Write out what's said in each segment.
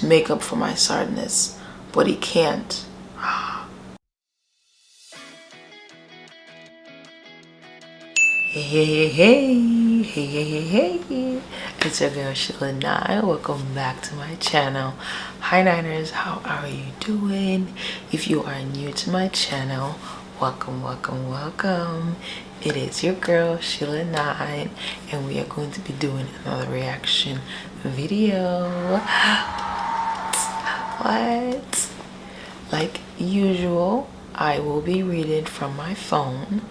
to make up for my sadness, but he can't. Hey, it's your girl Sheila Nye. Welcome back to my channel. Hi Niners, how are you doing? If you are new to my channel, welcome. It is your girl Sheila Nye, and we are going to be doing another reaction video. What? Like usual, I will be reading from my phone,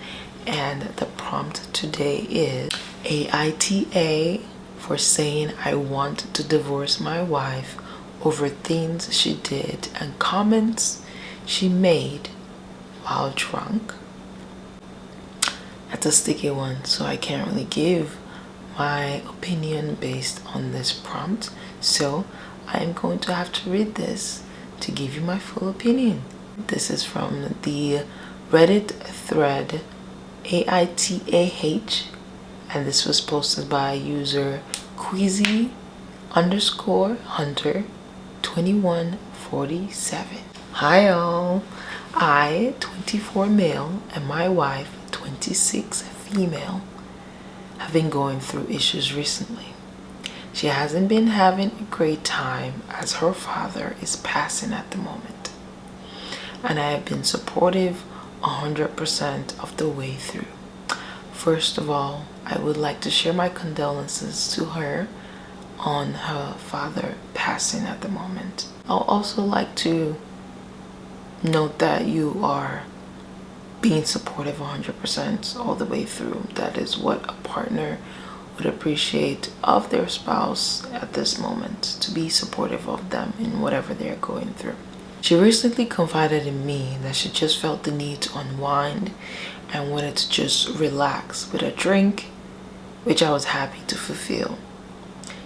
and the prompt today is AITA for saying I want to divorce my wife over things she did and comments she made while drunk. That's a sticky one, so I can't really give my opinion based on this prompt. So I am going to have to read this to give you my full opinion. This is from the Reddit thread AITAH, and this was posted by user Queasy_Hunter2147. Hi all, I, 24 male, and my wife, 26 female, have been going through issues recently. She hasn't been having a great time as her father is passing at the moment, and I have been supportive 100% of the way through. First of all, I would like to share my condolences to her on her father passing at the moment. I'll also like to note that you are being supportive 100% all the way through. That is what a partner would appreciate of their spouse at this moment, to be supportive of them in whatever they're going through. She recently confided in me that she just felt the need to unwind and wanted to just relax with a drink, which I was happy to fulfill.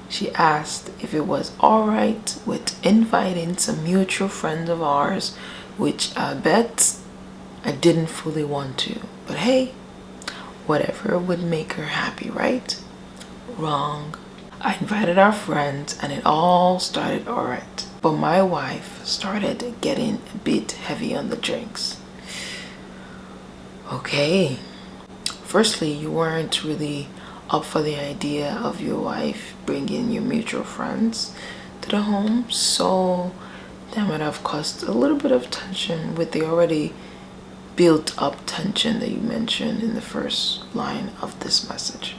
She asked if it was alright with inviting some mutual friends of ours, which I bet I didn't fully want to, but hey, whatever would make her happy, right? Wrong. I invited our friends and it all started alright, but my wife started getting a bit heavy on the drinks. Okay, firstly, you weren't really up for the idea of your wife bringing your mutual friends to the home, so that might have caused a little bit of tension with the already built up tension that you mentioned in the first line of this message.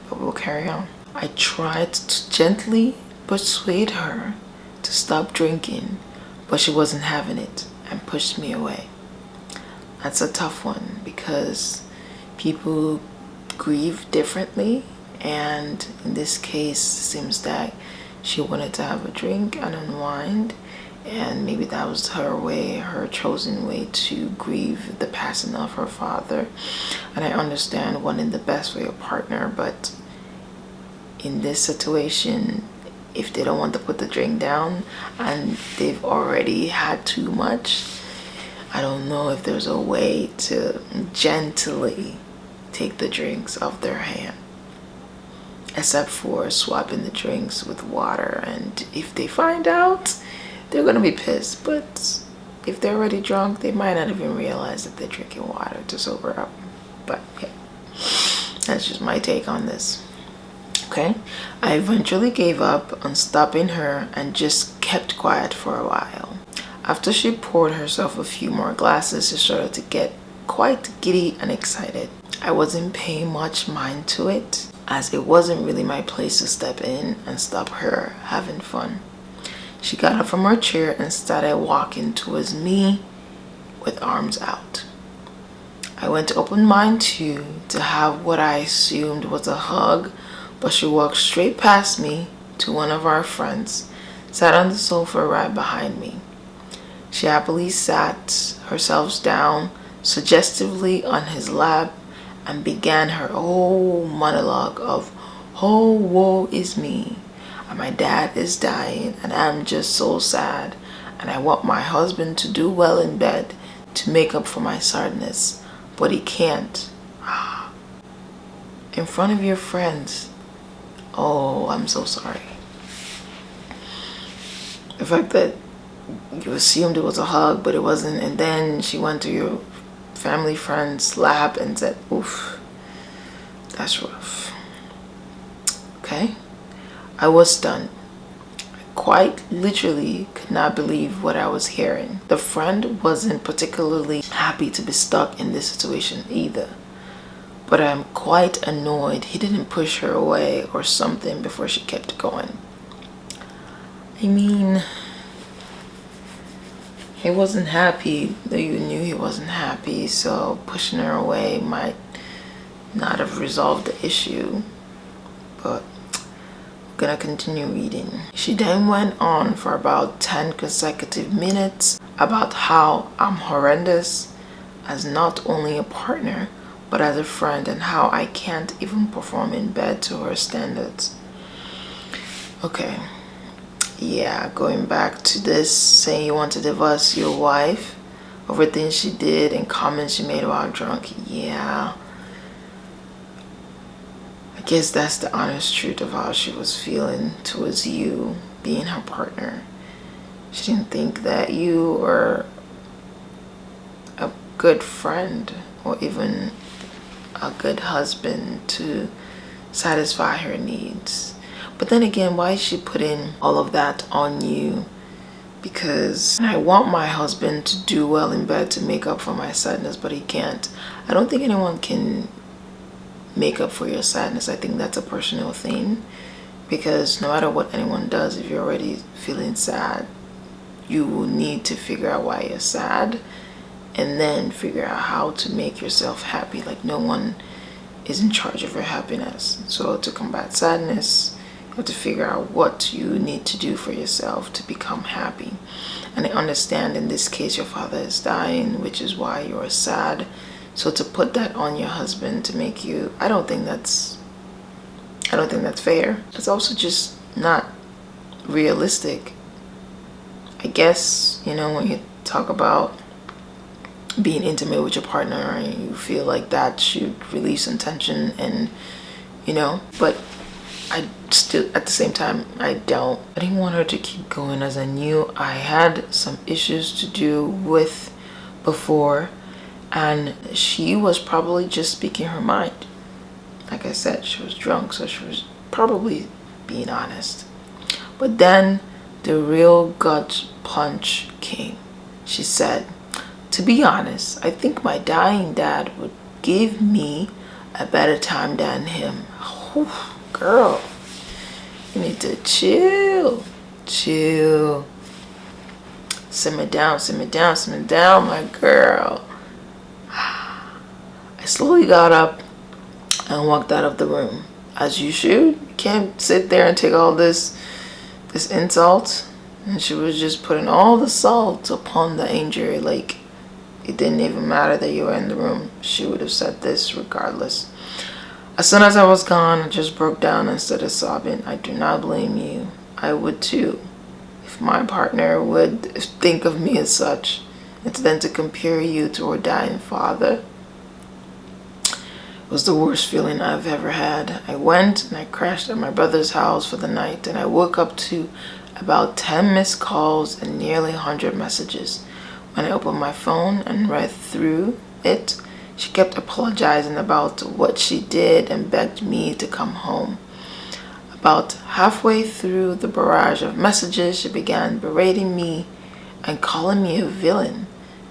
But we'll carry on. I tried to gently persuade her to stop drinking, but she wasn't having it and pushed me away. That's a tough one because people grieve differently, and in this case it seems that she wanted to have a drink and unwind, and maybe that was her way, her chosen way to grieve the passing of her father. And I understand wanting the best for your partner, but in this situation, if they don't want to put the drink down and they've already had too much, I don't know if there's a way to gently take the drinks off their hand, except for swapping the drinks with water. And if they find out, they're gonna be pissed, but if they're already drunk, they might not even realize that they're drinking water to sober up. But yeah, that's just my take on this. Okay, I eventually gave up on stopping her and just kept quiet for a while. After she poured herself a few more glasses, she started to get quite giddy and excited. I wasn't paying much mind to it, as it wasn't really my place to step in and stop her having fun. She got up from her chair and started walking towards me with arms out. I went to open mine too to have what I assumed was a hug, but she walked straight past me to one of our friends, sat on the sofa right behind me. She happily sat herself down suggestively on his lap and began her whole monologue of, "Oh, woe is me, and my dad is dying, and I'm just so sad, and I want my husband to do well in bed to make up for my sadness, but he can't." In front of your friends. Oh, I'm so sorry. The fact that you assumed it was a hug, but it wasn't, and then she went to your family friend's lap and said, oof, that's rough. Okay? I was stunned. I quite literally could not believe what I was hearing. The friend wasn't particularly happy to be stuck in this situation either. But I'm quite annoyed he didn't push her away or something before she kept going. I mean, he wasn't happy, though you knew he wasn't happy, so pushing her away might not have resolved the issue. But we're gonna continue reading. She then went on for about 10 consecutive minutes about how I'm horrendous as not only a partner, but as a friend, and how I can't even perform in bed to her standards. Okay. Yeah, going back to this, saying you want to divorce your wife over things she did and comments she made while drunk. Yeah. I guess that's the honest truth of how she was feeling towards you being her partner. She didn't think that you were a good friend or even a good husband to satisfy her needs. But then again, why is she putting all of that on you? Because I want my husband to do well in bed to make up for my sadness, but he can't. I don't think anyone can make up for your sadness. I think that's a personal thing, because no matter what anyone does, if you're already feeling sad, you will need to figure out why you're sad and then figure out how to make yourself happy. Like, no one is in charge of your happiness. So to combat sadness, you have to figure out what you need to do for yourself to become happy. And I understand in this case your father is dying, which is why you're sad. So to put that on your husband to make you, I don't think that's fair. It's also just not realistic. I guess, when you talk about being intimate with your partner and you feel like that should release some tension, and but I still, at the same time, I didn't want her to keep going, as I knew I had some issues to do with before, and she was probably just speaking her mind. Like I said, she was drunk, so she was probably being honest. But then the real gut punch came. She said, "To be honest, I think my dying dad would give me a better time than him." Whew, girl, you need to chill. Simmer down, my girl. I slowly got up and walked out of the room. As you should. You can't sit there and take all this insult. And she was just putting all the salt upon the injury. Like, it didn't even matter that you were in the room. She would have said this regardless. As soon as I was gone, I just broke down and started sobbing. I do not blame you. I would too. If my partner would think of me as such, it's then to compare you to a dying father. It was the worst feeling I've ever had. I went and I crashed at my brother's house for the night, and I woke up to about 10 missed calls and nearly 100 messages. When I opened my phone and read through it, she kept apologizing about what she did and begged me to come home. About halfway through the barrage of messages, she began berating me and calling me a villain,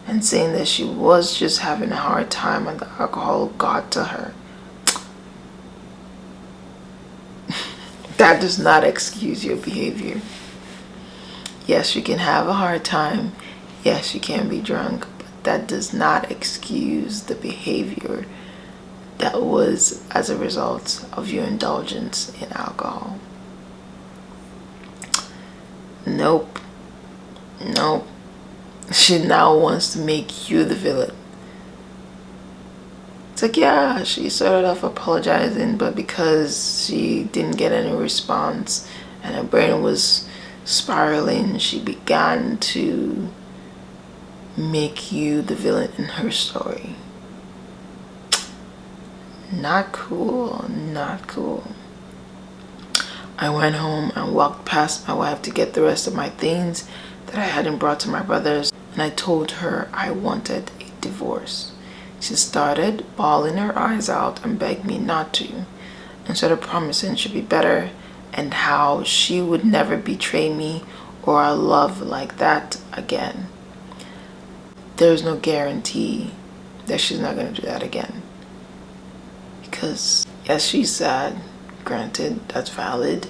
and saying that she was just having a hard time and the alcohol got to her. That does not excuse your behavior. Yes, you can have a hard time. Yes, you can be drunk, but that does not excuse the behavior that was as a result of your indulgence in alcohol. Nope. She now wants to make you the villain. It's like, yeah, she started off apologizing, but because she didn't get any response and her brain was spiraling, she began to make you the villain in her story. Not cool. I went home and walked past my wife to get the rest of my things that I hadn't brought to my brother's, and I told her I wanted a divorce. She started bawling her eyes out and begged me not to, and started promising she'd be better and how she would never betray me or our love like that again. There's no guarantee that she's not going to do that again. Because, yes, she's sad, granted, that's valid.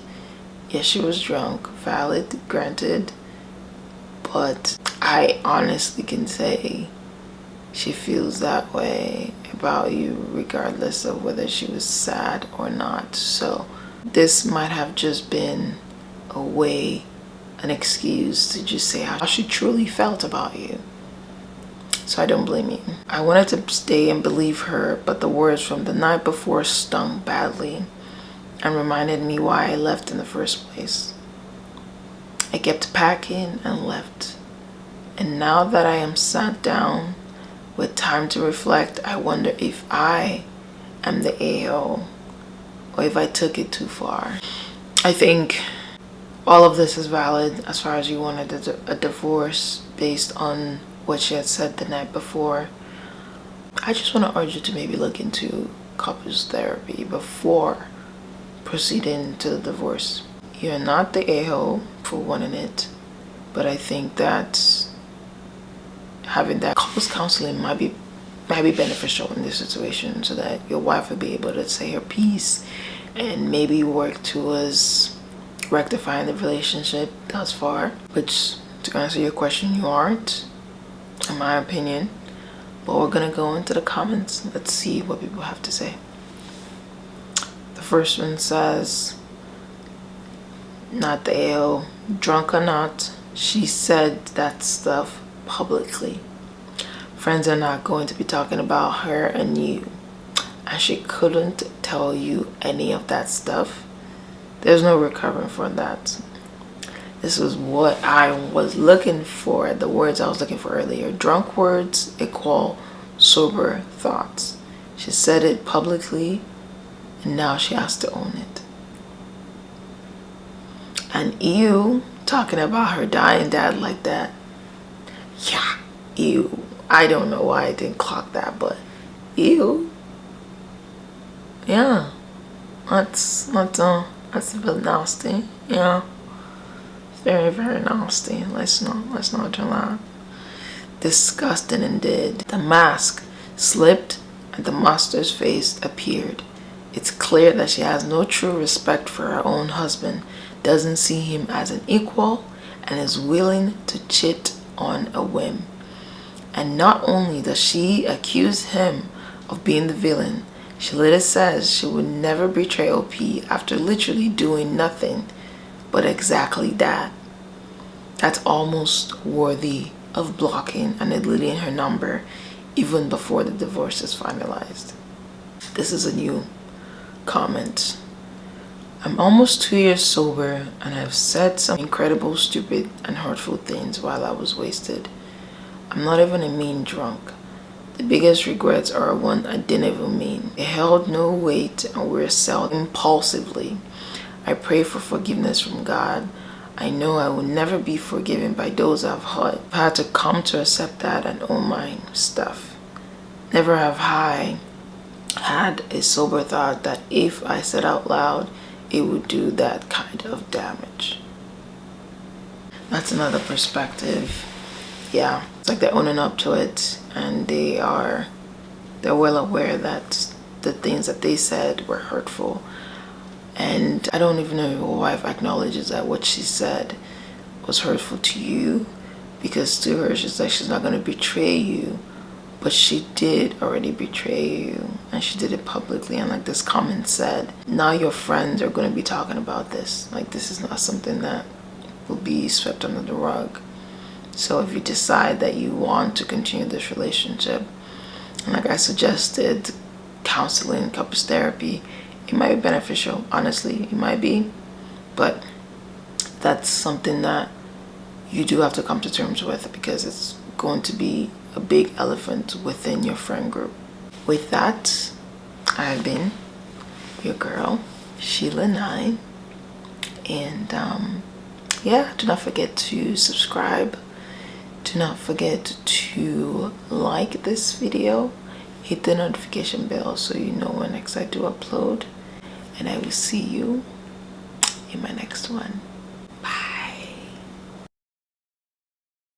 Yes, she was drunk, valid, granted. But I honestly can say she feels that way about you regardless of whether she was sad or not. So this might have just been a way, an excuse to just say how she truly felt about you. So I don't blame you. I wanted to stay and believe her, but the words from the night before stung badly and reminded me why I left in the first place. I kept packing and left. And now that I am sat down with time to reflect, I wonder if I am the a-hole or if I took it too far. I think all of this is valid as far as you wanted a divorce based on what she had said the night before. I just want to urge you to maybe look into couples therapy before proceeding to the divorce. You're not the a-hole for wanting it, but I think that having that couples counseling might be beneficial in this situation, so that your wife will be able to say her piece and maybe work towards rectifying the relationship thus far, which, to answer your question, you aren't, in my opinion. But we're gonna go into the comments. Let's see what people have to say. The first one says, not the a-hole, drunk or not, she said that stuff publicly. Friends are not going to be talking about her and you, and she couldn't tell you any of that stuff. There's no recovering from that. This was what I was looking for, the words I was looking for earlier. Drunk words equal sober thoughts. She said it publicly, and now she has to own it. And you talking about her dying dad like that. Yeah, ew. I don't know why I didn't clock that, but ew. Yeah, that's a bit nasty. Yeah, very, very nasty. Let's not do that. Disgusting indeed. The mask slipped and the monster's face appeared. It's clear that she has no true respect for her own husband, doesn't see him as an equal, and is willing to cheat on a whim. And not only does she accuse him of being the villain, she later says she would never betray OP after literally doing nothing but exactly that. That's almost worthy of blocking and deleting her number even before the divorce is finalized. This is a new comment. I'm almost 2 years sober and I've said some incredible, stupid, and hurtful things while I was wasted. I'm not even a mean drunk. The biggest regrets are one I didn't even mean. It held no weight and were said impulsively. I pray for forgiveness from God. I know I will never be forgiven by those I've hurt. I've had to come to accept that and own my stuff. Never have I had a sober thought that if I said out loud, it would do that kind of damage. That's another perspective. Yeah, it's like they're owning up to it, and they're well aware that the things that they said were hurtful. And I don't even know if your wife acknowledges that what she said was hurtful to you, because to her she's like she's not going to betray you, but she did already betray you, and she did it publicly. And like this comment said, now your friends are going to be talking about this. Like, this is not something that will be swept under the rug. So if you decide that you want to continue this relationship, and like I suggested, counseling, couples therapy, it might be beneficial. Honestly, it might be, but that's something that you do have to come to terms with, because it's going to be a big elephant within your friend group. With that, I've been your girl, Sheila 9, And yeah, do not forget to subscribe. Do not forget to like this video, hit the notification bell so you know when next I do upload, and I will see you in my next one.